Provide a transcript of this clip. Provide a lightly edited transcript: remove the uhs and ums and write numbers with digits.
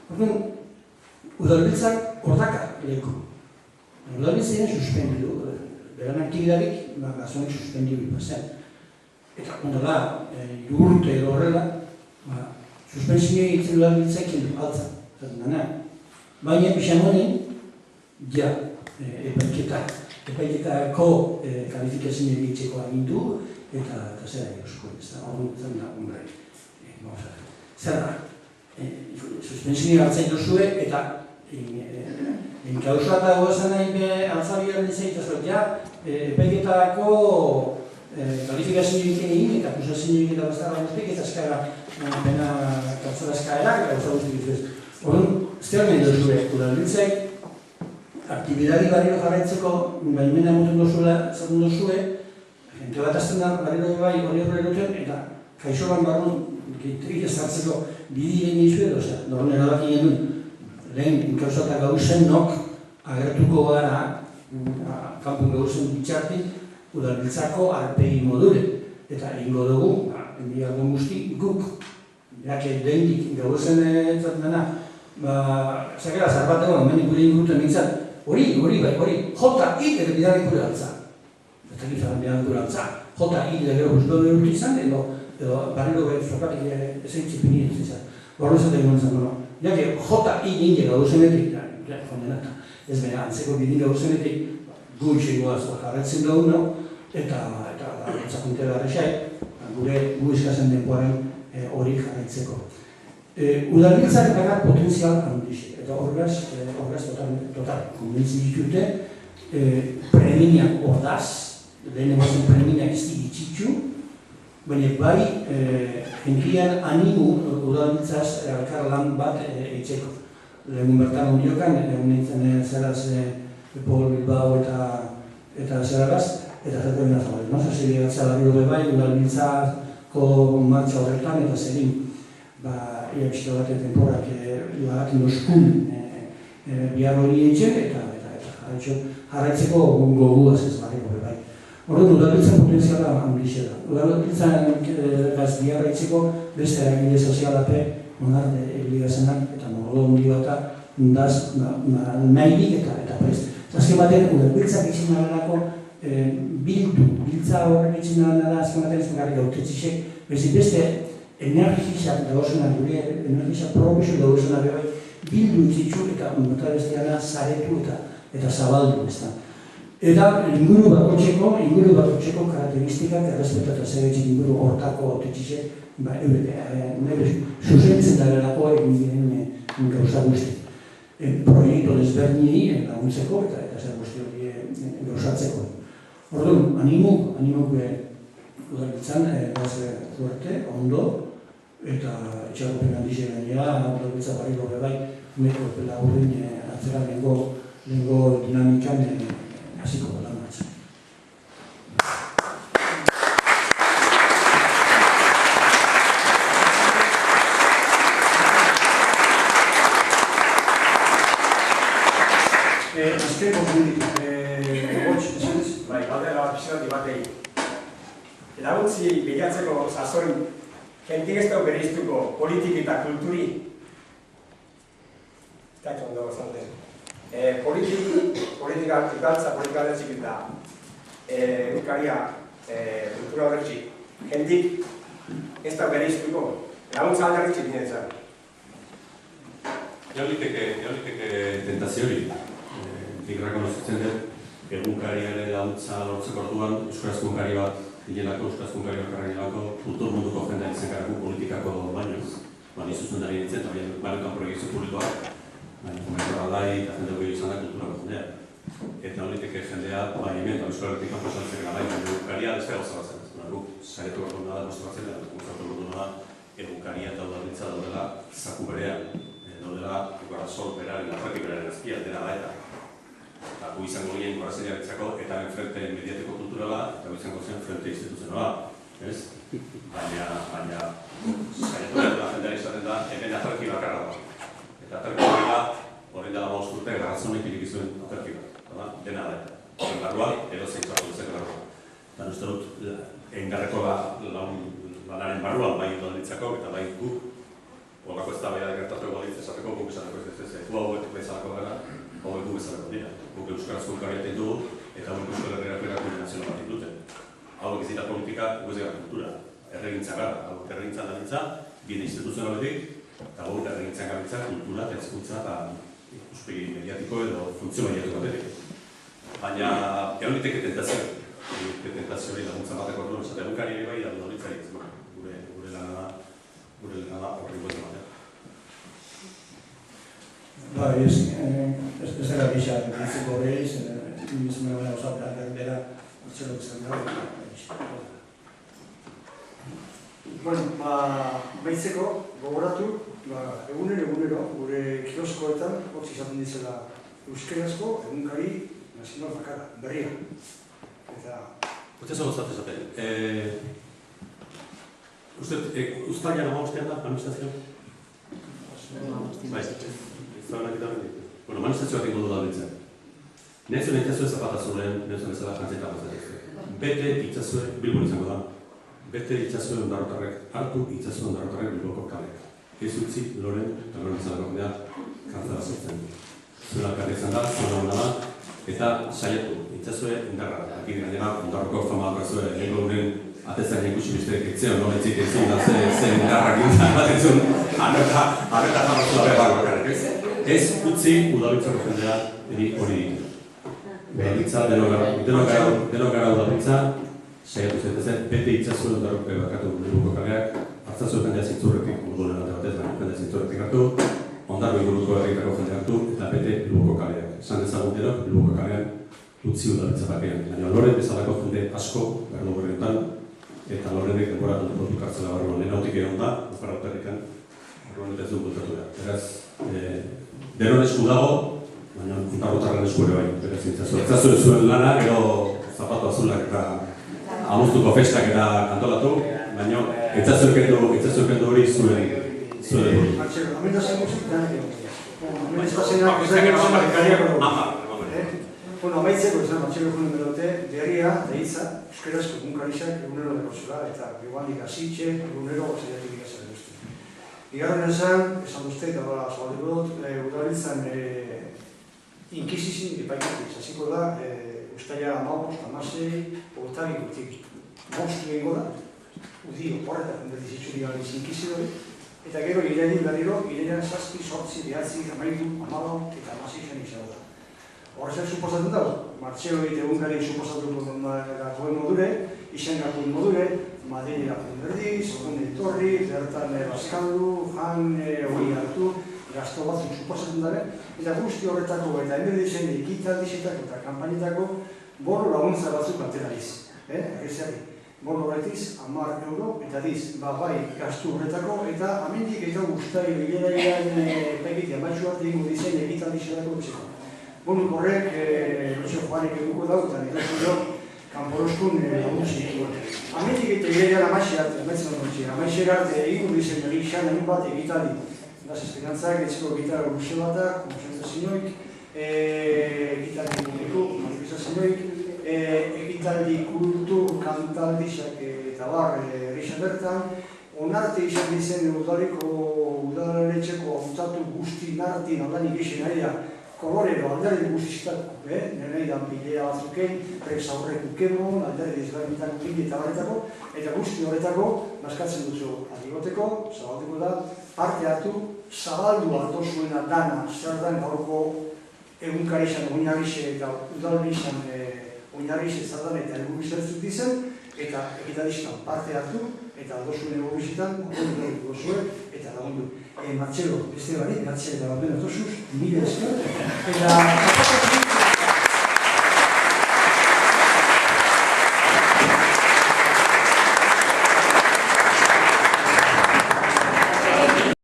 Orduan, udalbiltzak ordaka leku. Udalbiltzaren suspendidu, beran aktibidarik, gazonek suspendidu ipazen. Eta ondala, jurte edo horrela, suspensioa egiten udalbiltzak kendu, altza. Baina, pixan honin, ja, epaiketako kalifikazio egitzeko agindu, eta zera egosko, ez da, zen da, zer da, suspensioa hartzen duzue, eta enkausua eta gozen nahi altzabiaren izaitzazue, ja, epaiketako kalifikazio egin, eta akusazio egin eta bastarra guztik, eta eskaera, pena kaltzara eskaera, eta gauza guztik duzue. Orduan, zer nahi duzue, udalbiltzek, aktibidari barriro jarraitzeko baimena emoten duzue, gente bat azten da, barriro bai hori erroten, eta kaixolan barrun, trik ez hartzeko bidiren izue, doron erabaki genuen, lehen inkauza eta gauzen nok agertuko gara, kanpun gauzen bitxartik, udalbiltzako arpegi modure, eta egingo dugu, enbiardo guzti, guk, jake lehendik gauzen zaten dena, zakera zarbateko, hemen gure inguruten nintzen, hori, J.I. edo bidari gure altza. Eta gizaren bidari gure altza. J.I. edo gero guztu dut izan, edo barriro zokatik ezeitzipi nire izan. Horro zaten guen zan, jake J.I. nire gauzenetik, ez bera, antzeko bidin gauzenetik, guitxe goaz jarretzen dugu, eta etzakunte garrexai, gure izkazen denpoaren hori jarretzeko. Udalbiltzak gara potenzial handixe, eta horregaz total konbentzi ditute, premiak ordaz, lehen emazen premiak ez digitxitxu, baina bai jenkian animu udalbiltzaz elkar lan bat eitzeko. Lehenun bertan ondiokan, egun nintzen zeraz Paul Bilbao eta zeraz, eta zerten da zabari. Zerzi begatzea labiro bai, udalbiltzako martxa horretan eta zerin. Ia bizito bat temporak joagatik noskun bihar hori eitxek eta jarraitzeko goguaz ez barriko bai. Horren, udalbiltzan potenziala handixe da. Udalbiltzan bihar eitzeko beste eragile sozialape onarde ebiligazenak eta modo hundi bata nahirik eta prest. Azken baten, udalbiltzak itxin nahenako biltza horrek itxin nahenala azken baten ez garri gautetzisek beste energizak dagozenak gure, energizak probesu dagozenak bai, bildu itxitxu eta unota besteana zaretu eta zabaldu, ez da. Eta inguru bakotxeko karakteristikak errespetatu zeretxik inguru hortako autetxisek, nire zuzentzen darelako egin diren gauza guzti. Proiektu desberdinei laguntzeko eta zer guzti hori gauzatzeko. Orduan, animuk udalbiltzan, fuerte, ondo, eta etxagopen handixe gainera, udalbiltza barri lobe bai, meko pela urrin atzera lehenko dinamikan hasiko lan batzen. Azteko mundik, gotx, esanez? Bai, galdera bat pixerat batei. Laguntzi bilatzeko sasoin, jentik ez dugu bereiztuko politik eta kulturi. Ez da ondo gozanten. Politika ikaltza, politika alertzik eta euskaria kultura alertzik. Jentik ez dugu bereiztuko laguntza alertzik dinetzen. Eoliteke tentazio hori. Nik rekonozitzen dut, egunkariaren laguntza lortzeko orduan, euskarazko egunkari bat Hilelako, euskarazko egunkari bakarra hilelako, kultur munduko jendea ditzen garaku politikako bainoz. Nizuzen dari nintzen, eta bainokan proiektu publikoak, komentor aldai eta jende hori izan da kulturako jendea. Eta holiteke jendea, hemen, euskaratik kanpo saltzen gara, egunkaria destea gozara zen. Guk, saretu gako da, mostratzen da, gustatu gordu da, egunkaria eta udalbiltza daudela zaku berean. Daudela, sol beraren, atraki beraren azpia, dena da eta. Gu izango ginen Korazenia betzako eta frente mediatiko kulturala eta gu izango zen frente instituzionala, ez? Baina saiatu da jendeari izaten da, hemen aterki bakarra da. Eta aterki bakarra, horrein dela 5 urte, garrazonek irikizuen aterki bat. Dena da eta. Horren barruan, edo zeitzuatu duzen barruan. Eta uste dut, engarreko lanaren barruan bai udalbiltzako eta bai guk, horrako ez da bai gertatu egolitz esateko guk esaten kunkari eten dugu, eta hori Euskal Herriak erakunde nazional bat ditute. Hauek ez dira politika, ez dira kultura. Erregintza gara, hauek erregintzan dabiltza, bide instituzionaletik, eta hauek erregintzan gabiltza kultura, hezkuntza eta ikuspegi mediatiko edo funtzio mediatiko batetik. Baina, egon liteke tentazio hori laguntza bateko orduan, esate egunkari ere bai, dago daulitzari ez gure lana da horri buelta batean. Ez dara gisa, ditzeko behiz, mismo nena osaperak bera, atxelok izan gara. Bueno, behitzeko, gogoratu, egunero, gure kioskoetan, hotz izaten dizela euskerazko egunkari nazional bakarra, berria. Eta... Utsa gozat esaten. Uztailan amabostean da, administrazioa? Bai, bueno, manifestazioak ingo du da bintzen. Nezuen itazue zapatazuren, nezuen bezala jantzeta bazatzen. Bete itzazue, Bilbon izango da. Bete itzazue ondarrotarrek, hartu itzazue ondarrotarrek Bilboko kaleak. Ez utzi, Loren, eta Loren izango dira, kantzara zertzen. Zuela karri izan da, zuela hona da, eta saiatu, itzazue indarra. Aki gainera, ondarroko fama bakazue, lehenko guren atezan ikusi besteek etzeo, noletzik ezin da zen indarrak gintzen batetzun, arreta jarrazu da behar bakarrik. Ez utzi udalbitzako jendea hori ditu. Udalbitza, denok gara udalbitza, saiatu zaitezen, bete itzazue ondarroke bakatu Bilboko kaleak, hartzazu jendea zintzurretik, urdunen alde batez, jendea zintzurretik hartu, ondarro inguruko herrietako jendea hartu, eta bete Bilboko kaleak. Esan dezagun denok, Bilboko kalean utzi udalbitza bakean. Baina Loren bezalako jende asko, berdo horretan, eta Lorenek denbora kontuko kartzela barruan. Lehenautik egon da, oparauterrikan, barruan eta ez du bultatu da. Beraz, denon esku dago, baina ondarrotarren esku ere bai. Beraz, itzazu zuen lana, gero zapatu azulak eta amuztuko festak eta antolatu, baina itzazu erkendu hori zuen dut. Amendazio musik danak egon. Bueno, amaitzeko izan batxeko numerote, berria, deitza, euskerazko egunkarixak egunero dekosela, eta bihuandik azitxe, egunero gozaiatik ikasaren duzte. Bigarren esan duzte, eta zabaldiko dut, udalbiltzan inkizizin epaiketik, hasiko da, ustaia amabost, amasei, ogotagik urtik. Monstu egingo da, udi oporretak endetizitxuri galiz inkizidori, eta gero irenin berriro, irenean zazpi, sortzi, behatzi, amaitu, amalo, eta amasei zen izan da. Horrezak suposatzen dago, martxeo egunkari suposatuko gatoen modure, izan gatoen modure, Madrid gatoen berdi, zogun etorri, bertan bazkaldu, jan, hori hartu, gazto batzuk suposatzen dabe, eta guzti horretako eta emerdizen ekitaldizetako eta kampainetako bono laguntza batzuk atera diz. Bono horretiz, 10 euro, eta diz, bai gaztu horretako, eta amendik eta guztai bileraian pegitea maitxu arte ingo dizen ekitaldizetako bezeko. Bono horrek, Rotxo Juanek eduko dautan, eta zuro, kanporoskun laguntzik duen. Amendik eta bileraian amaxe arte, amaxe arte ingo dizen egixan egin bat egitali. Las esperantzak, etzeko gitarra luze batak, konzentrazioik, egitaldi publiko, manifestazioik, egitaldi kultur, kantaldizak eta bar, errixan bertan, onarte izan dizen udaletxeko hautatu guzti narti naldanik isen ari da, kolorero alderdi guztizitako, nire da pilea batzuken, presa horreku kemon, alderdi ezberdintako pili eta barretako, eta guzti horretako, naskatzen dutzu adigoteko, zabaldeko da, parte hartu, zabaldu hartu zuena dana, zer dan gaurko egunkarixan oinarrixe eta udalbizan oinarrixe zer dan eta helburu zertzuk dizen, eta egitadizkan parte hartu, eta aldo zuen egubizitan, ondo zuen, eta lagundu. Martxelo, beste barik, Martxelo eta Bapen Otosuz, nire esker, eta